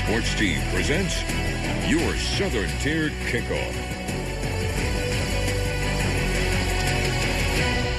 Sports Team presents your Southern Tier Kickoff.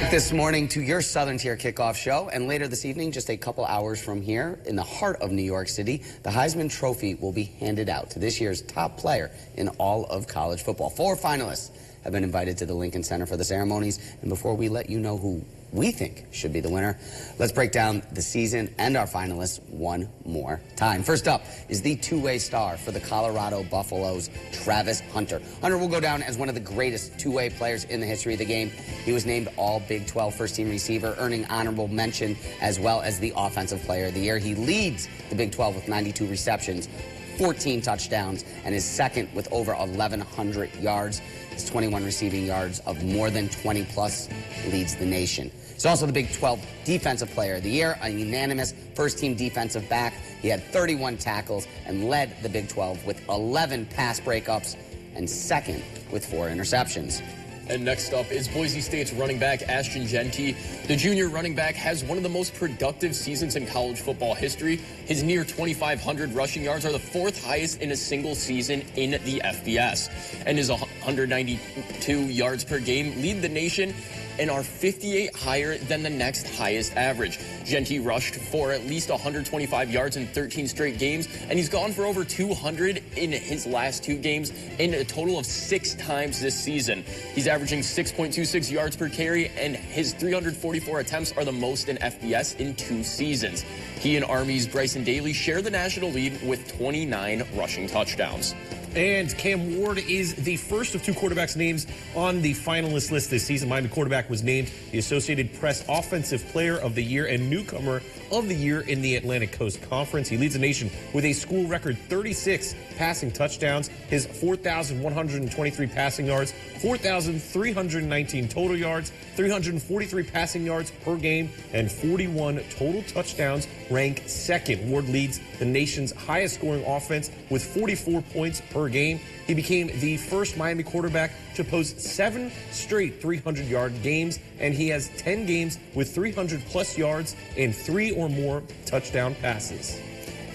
This morning to your Southern Tier Kickoff show, and later this evening, just a couple hours from here, in the heart of New York City, the Heisman Trophy will be handed out to this year's top player in all of college football. 4 finalists have been invited to the Lincoln Center for the ceremonies, and before we let you know who we think should be the winner, let's break down the season and our finalists one more time. First up is the two-way star for the Colorado Buffaloes, Travis Hunter. Hunter will go down as one of the greatest two-way players in the history of the game. He was named All Big 12 first-team receiver, earning honorable mention as well as the Offensive Player of the Year. He leads the Big 12 with 92 receptions, 14 touchdowns, and is second with over 1,100 yards. His 21 receiving yards of more than 20-plus leads the nation. He's also the Big 12 Defensive Player of the Year, a unanimous first-team defensive back. He had 31 tackles and led the Big 12 with 11 pass breakups and second with 4 interceptions. And next up is Boise State's running back, Ashton Jeanty. The junior running back has one of the most productive seasons in college football history. His near 2,500 rushing yards are the 4th highest in a single season in the FBS. And his 192 yards per game lead the nation and are 58 higher than the next highest average. Jeanty rushed for at least 125 yards in 13 straight games, and he's gone for over 200 in his last 2 games, in a total of 6 times this season. He's averaging 6.26 yards per carry, and his 344 attempts are the most in FBS in 2 seasons. He and Army's Bryson Daly share the national lead with 29 rushing touchdowns. And Cam Ward is the first of 2 quarterbacks named on the finalist list this season. Miami quarterback was named the Associated Press Offensive Player of the Year and Newcomer of the Year in the Atlantic Coast Conference. He leads the nation with a school record 36 passing touchdowns, his 4,123 passing yards, 4,319 total yards, 343 passing yards per game, and 41 total touchdowns rank second. Ward leads the nation's highest scoring offense with 44 points per game. He became the first Miami quarterback to post 7 straight 300-yard games, and he has 10 games with 300-plus yards and 3 or more touchdown passes.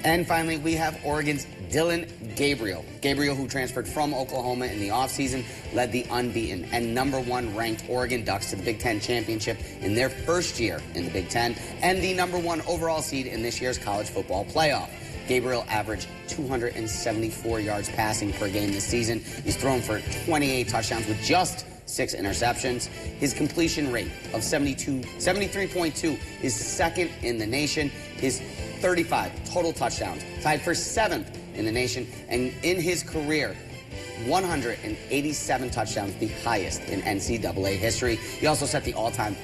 And finally, we have Oregon's Dillon Gabriel. Gabriel, who transferred from Oklahoma in the offseason, led the unbeaten and #1 ranked Oregon Ducks to the Big Ten championship in their first year in the Big Ten and the #1 overall seed in this year's college football playoff. Gabriel averaged 274 yards passing per game this season. He's thrown for 28 touchdowns with just 6 interceptions. His completion rate of 73.2 is second in the nation. His 35 total touchdowns, tied for 7th in the nation. And in his career, 187 touchdowns, the highest in NCAA history. He also set the all-time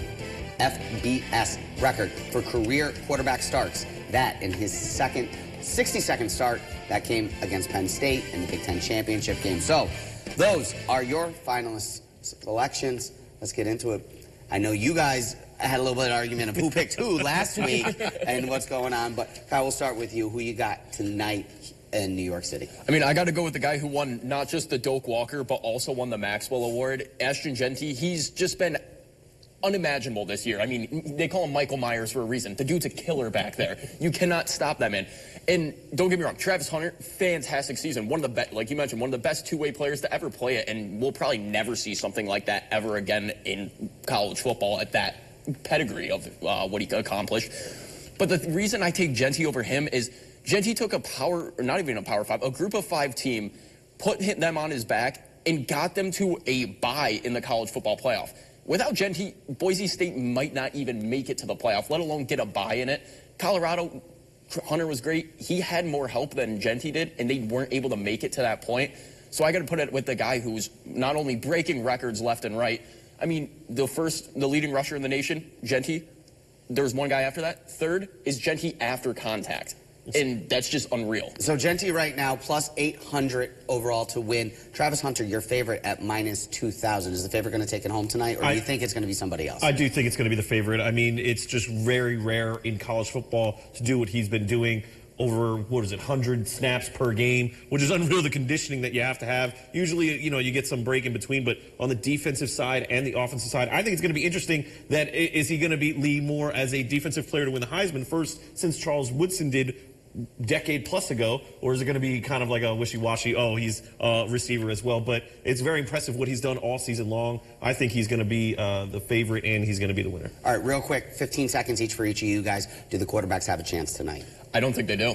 FBS record for career quarterback starts. That in his 62nd start, that came against Penn State in the Big Ten championship game. So those are your finalist selections. Let's get into it. I know you guys had a little bit of argument of who picked who last week and what's going on, but Kyle, we'll start with you. Who you got tonight in New York City? I mean, I got to go with the guy who won not just the Doak Walker, but also won the Maxwell Award, Ashton Jeanty. He's just been unimaginable this year. I mean, they call him Michael Myers for a reason. The dude's a killer back there. You cannot stop that man. And don't get me wrong, Travis Hunter, fantastic season. One of the best, like you mentioned, one of the best two-way players to ever play it, and we'll probably never see something like that ever again in college football at that pedigree of what he accomplished. But the reason I take Jeanty over him is Jeanty took a power, or not even a power 5, a group of 5 team, put them on his back, and got them to a bye in the college football playoff. Without Jeanty, Boise State might not even make it to the playoff, let alone get a bye in it. Colorado, Hunter was great. He had more help than Jeanty did, and they weren't able to make it to that point. So I got to put it with the guy who's not only breaking records left and right. I mean, the leading rusher in the nation, Jeanty. There's one guy after that. Third is Jeanty after contact. And that's just unreal. So Jeanty right now, plus 800 overall to win. Travis Hunter, your favorite at minus 2,000. Is the favorite going to take it home tonight, or do you think it's going to be somebody else? I do think it's going to be the favorite. I mean, it's just very rare in college football to do what he's been doing. Over, 100 snaps per game, which is unreal, the conditioning that you have to have. Usually, you get some break in between, but on the defensive side and the offensive side, I think it's going to be interesting that is he going to beat Lee Moore as a defensive player to win the Heisman first since Charles Woodson did decade plus ago, or is it going to be kind of like a wishy-washy, oh, he's a receiver as well? But it's very impressive what he's done all season long. I think he's going to be the favorite, and he's going to be the winner. All right, real quick, 15 seconds each for each of you guys. Do the quarterbacks have a chance tonight? I don't think they do.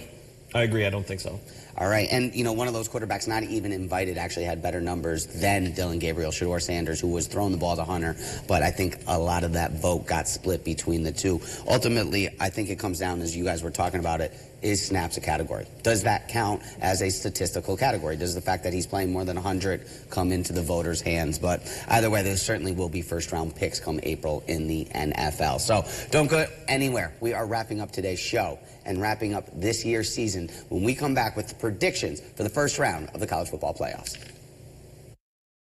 I agree. I don't think so. All right, and one of those quarterbacks not even invited actually had better numbers than Dylan Gabriel, Shedeur Sanders, who was throwing the ball to Hunter, but I think a lot of that vote got split between the two. Ultimately, I think it comes down, as you guys were talking about it, is snaps a category? Does that count as a statistical category? Does the fact that he's playing more than 100 come into the voters' hands? But either way, there certainly will be first-round picks come April in the NFL. So don't go anywhere. We are wrapping up today's show and wrapping up this year's season when we come back with the predictions for the first round of the college football playoffs.